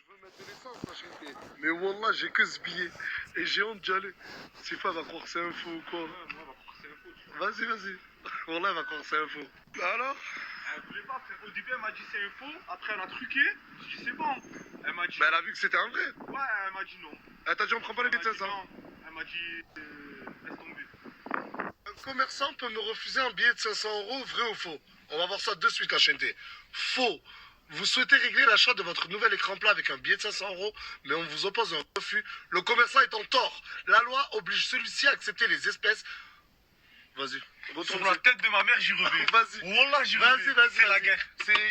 veux mettre de l'essence, la chérie. Mais Wallah, j'ai que ce billet. Et j'ai honte d'y aller. Sifa va croire que c'est un faux ou quoi. Vas-y, vas-y. Wallah, elle va croire que c'est un faux. Alors? Elle voulait pas, frère. Au début, elle m'a dit c'est un faux. Après, elle a truqué. J'ai dit c'est bon. Elle m'a dit. Mais elle a vu que c'était un vrai. Ouais, elle m'a dit non. Elle t'a dit on prend pas les billets de 500. Non. Elle m'a dit laisse tomber. Un commerçant peut me refuser un billet de 500 €, vrai ou faux? On va voir ça de suite, la chaîne T. Faux. Vous souhaitez régler l'achat de votre nouvel écran plat avec un billet de 500 €, mais on vous oppose un refus. Le commerçant est en tort. La loi oblige celui-ci à accepter les espèces. Vas-y. Sur la tête de ma mère, j'y reviens. Vas-y. Wallah, j'y reviens. Vas-y. C'est la guerre.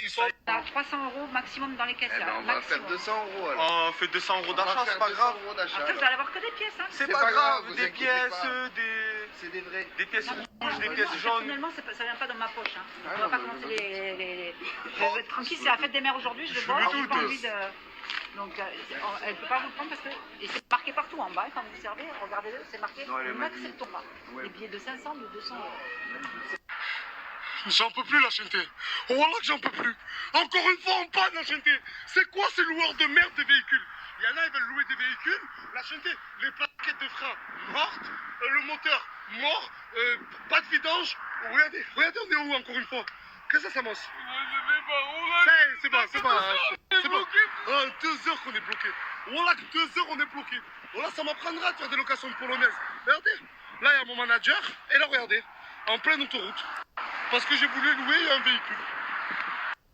Ils sont... T'as 300 € maximum dans les caisses Eh ben, là. on va maximum. faire 200 € alors. On fait 200 € d'achat, c'est pas grave. Après, vous allez avoir que des pièces, hein. C'est C'est pas pas grave, grave. vous Des inquiétez pièces, pas. des C'est des vrais. pièces Non, rouges, des moi, pièces jaunes. personnellement, ça vient pas dans ma poche. Hein. Ah, On non, va pas mais commencer non. les... Je vais être tranquille, c'est la fête des mères aujourd'hui, je le vois. J'ai pas envie de... Donc, elle ne peut pas vous le prendre parce que... Et c'est marqué partout en bas, hein, quand vous servez, regardez-le, c'est marqué Non, elle nous m'a dit. n'acceptons pas. Ouais. Les billets de 500, de 200 €. J'en peux plus, la chaîne T. Oh là que j'en peux plus. Encore une fois en panne, la chaîne T. C'est quoi ces loueurs de merde des véhicules? Il y en a, ils veulent louer des véhicules. La chaîne T, les plaquettes de frein mortes, le moteur mort, pas de vidange. Regardez, on est où encore une fois? Qu'est-ce que ça s'amorce? C'est bon. C'est bon. Oh, 2 heures qu'on est bloqué. Voilà que 2 heures on est bloqué. Voilà, ça m'apprendra de faire des locations de polonaises. Regardez, là il y a mon manager. Et là, regardez, en pleine autoroute. Parce que j'ai voulu louer un véhicule.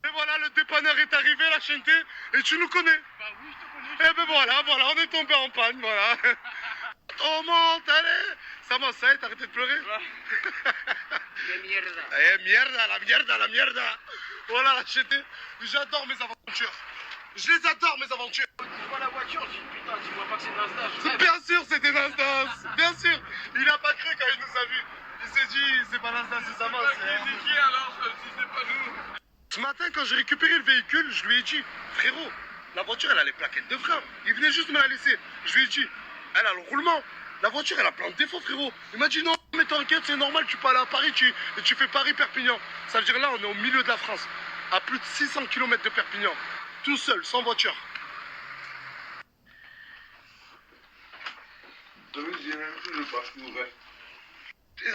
Et voilà, le dépanneur est arrivé, la chaîne T. Et tu nous connais. Bah oui, je te connais. Et ben voilà, on est tombé en panne, voilà. On monte, allez. Ça va, ça y est, t'as arrêté de pleurer? La mierda. Voilà, la chaîne T. J'adore mes aventures. Je les adore, mes aventures. Tu vois la voiture, je dis putain, dis-moi pas que c'est une Nasdaq. Bien sûr, c'était Nasdaq. Bien sûr. Il a pas cru quand il nous a vus. Il s'est dit, c'est pas Nasdaq, c'est Samas. C'est qui alors si c'est pas nous? Ce matin, quand j'ai récupéré le véhicule, je lui ai dit, frérot, la voiture, elle a les plaquettes de frein. Il venait juste me la laisser. Je lui ai dit, elle a le roulement. La voiture, elle a plein de défauts, frérot. Il m'a dit, non, mais t'inquiète, c'est normal, tu peux aller à Paris, et tu fais Paris-Perpignan. Ça veut dire là, on est au milieu de la France, à plus de 600 km de Perpignan. Tout seul, sans voiture.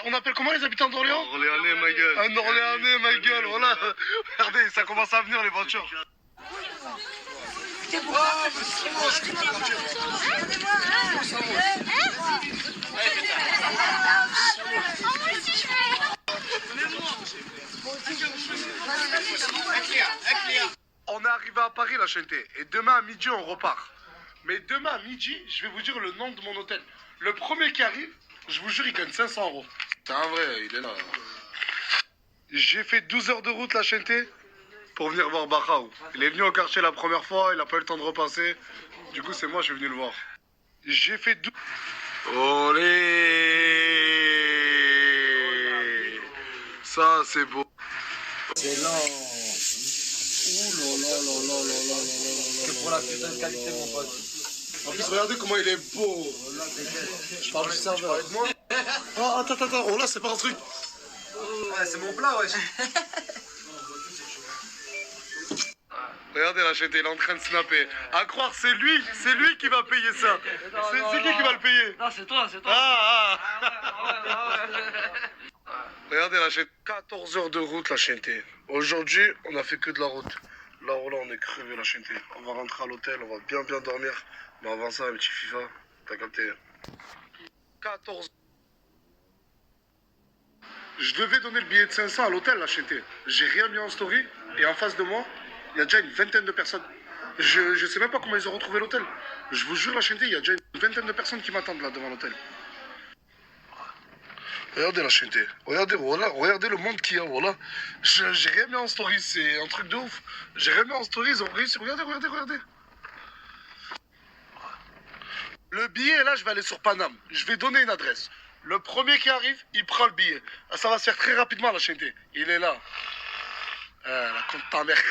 On appelle comment les habitants d'Orléans? Orléanais, ma gueule. Un Orléanais, ma gueule, voilà. Regardez, ça commence à venir les voitures. On est arrivé à Paris, la chaîne T. Et demain à midi, on repart. Mais demain à midi, je vais vous dire le nom de mon hôtel. Le premier qui arrive, je vous jure, il gagne 500 €. C'est un vrai, il est là. J'ai fait 12 heures de route, la chaîne T, pour venir voir Bachaou. Il est venu au quartier la première fois, il n'a pas eu le temps de repasser. Du coup, c'est moi, je suis venu le voir. J'ai fait 12... Olé. Ça, c'est beau. C'est lent. Ouh là là là là là là là là. C'est pour la putain de qualité, mon pote. En plus, regardez comment il est beau. Je parle du serveur. Avec moi. Oh, attends. Oh là, c'est pas un truc. Ouais, c'est mon plat, ouais. Regardez la chaîne, il est en train de snapper. À croire, c'est lui qui va payer ça. C'est qui va le payer? Non, c'est toi. Ah. Regardez la chaîne. 14 heures de route, la chaîne T. Aujourd'hui, on a fait que de la route. Là, on est crevé, la chaîne T. On va rentrer à l'hôtel, on va bien dormir. Mais avant ça, un petit FIFA. T'as capté? 14. Je devais donner le billet de 500 à l'hôtel, la chaîne T. J'ai rien mis en story. Et en face de moi, il y a déjà une vingtaine de personnes. Je sais même pas comment ils ont retrouvé l'hôtel. Je vous jure, la chaîne T, il y a déjà une vingtaine de personnes qui m'attendent là devant l'hôtel. Regardez la chaîne T. Regardez, voilà, regardez le monde qu'il y a, voilà. J'ai rien mis en story, c'est un truc de ouf. J'ai rien mis en story, ils ont réussi. Regardez. Le billet, là, je vais aller sur Paname. Je vais donner une adresse. Le premier qui arrive, il prend le billet. Ça va se faire très rapidement, la chaîne T. Il est là. La compte ta mère.